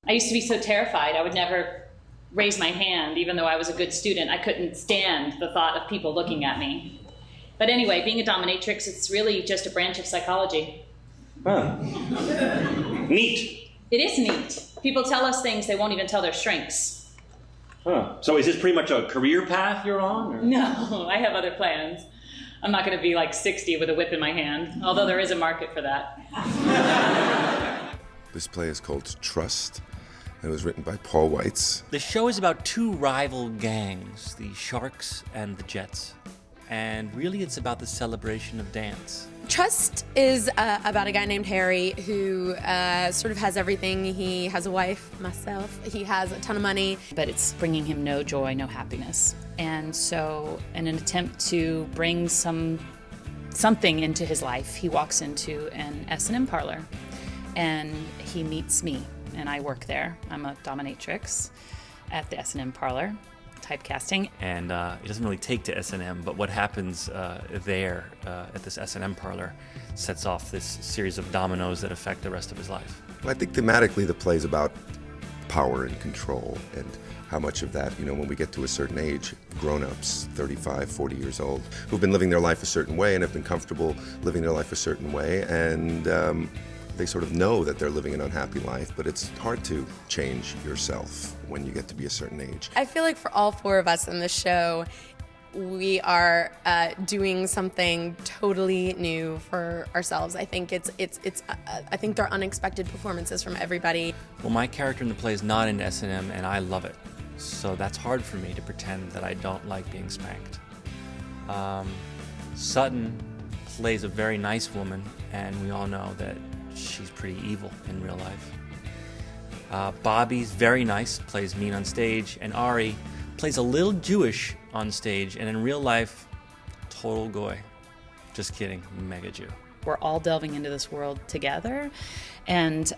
I used to be so terrified. I would never raise my hand, even though I was a good student. I couldn't stand the thought of people looking at me. But anyway, being a dominatrix, it's really just a branch of psychology. Huh. Neat. It is neat. People tell us things they won't even tell their shrinks. Huh. So is this pretty much a career path you're on? Or? No, I have other plans. I'm not going to be like 60 with a whip in my hand, although there is a market for that. This play is called Trust. It was written by Paul Weitz. The show is about two rival gangs, the Sharks and the Jets. And really it's about the celebration of dance. Trust is about a guy named Harry who sort of has everything. He has a wife, myself. He has a ton of money. But it's bringing him no joy, no happiness. And so in an attempt to bring something into his life, he walks into an S&M parlor and he meets me. And I work there. I'm a dominatrix at the S&M parlor, typecasting. And it doesn't really take to S&M, but what happens there at this S&M parlor sets off this series of dominoes that affect the rest of his life. Well, I think thematically the play's about power and control and how much of that, when we get to a certain age, grown-ups, 35, 40 years old, who've been living their life a certain way and have been comfortable living their life a certain way, and they sort of know that they're living an unhappy life, but it's hard to change yourself when you get to be a certain age. I feel like for all four of us in the show, we are doing something totally new for ourselves. I think I think they're unexpected performances from everybody. Well, my character in the play is not into S&M, and I love it. So that's hard for me to pretend that I don't like being spanked. Sutton plays a very nice woman, and we all know that she's pretty evil in real life. Bobby's very nice, plays mean on stage, and Ari plays a little Jewish on stage, and in real life, total goy. Just kidding, mega Jew. We're all delving into this world together, and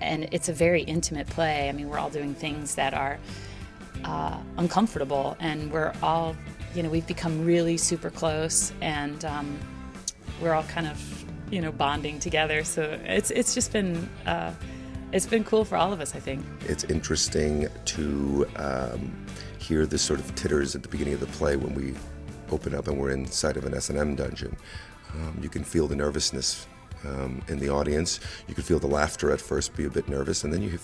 it's a very intimate play. I mean, we're all doing things that are uncomfortable, and we're all, we've become really super close, and we're all kind of bonding together. So it's just been it's been cool for all of us, I think. It's interesting to hear the sort of titters at the beginning of the play when we open up and we're inside of an S&M dungeon. You can feel the nervousness in the audience. You can feel the laughter at first be a bit nervous, and then you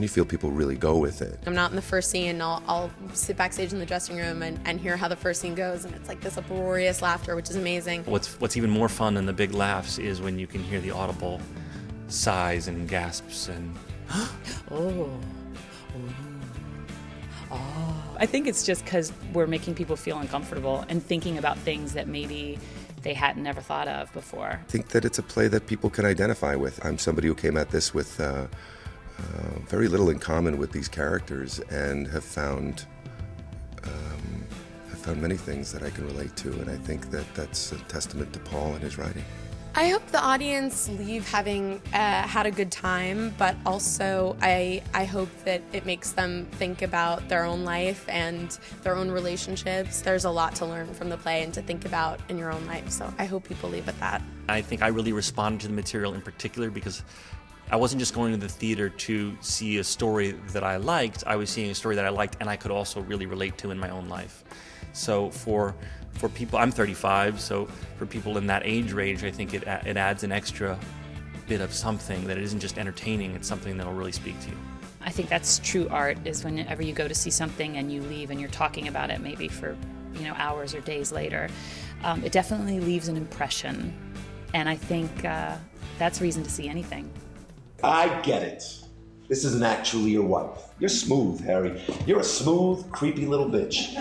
feel people really go with it. I'm not in the first scene. I'll sit backstage in the dressing room and hear how the first scene goes, and it's like this uproarious laughter, which is amazing. What's even more fun than the big laughs is when you can hear the audible sighs and gasps and oh. I think it's just because we're making people feel uncomfortable and thinking about things that maybe they hadn't never thought of before. I think that it's a play that people can identify with. I'm somebody who came at this with very little in common with these characters, and have found many things that I can relate to, and I think that that's a testament to Paul and his writing. I hope the audience leave having had a good time, but also I hope that it makes them think about their own life and their own relationships. There's a lot to learn from the play and to think about in your own life, so I hope people leave with that. I think I really responded to the material in particular because I wasn't just going to the theater to see a story that I liked. I was seeing a story that I liked and I could also really relate to in my own life. So for people, I'm 35, so for people in that age range, I think it adds an extra bit of something, that it isn't just entertaining, it's something that'll really speak to you. I think that's true art, is whenever you go to see something and you leave and you're talking about it maybe for hours or days later, it definitely leaves an impression. And I think that's reason to see anything. I get it. This isn't actually your wife. You're smooth, Harry. You're a smooth, creepy little bitch.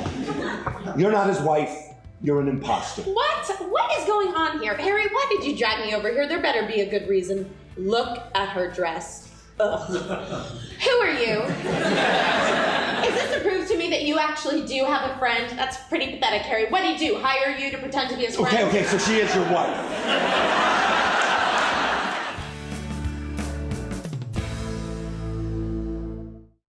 You're not his wife. You're an imposter. What? What is going on here? Harry, why did you drag me over here? There better be a good reason. Look at her dress. Ugh. Who are you? Is this to prove to me that you actually do have a friend? That's pretty pathetic, Harry. What do? Hire you to pretend to be his friend? Okay, so she is your wife.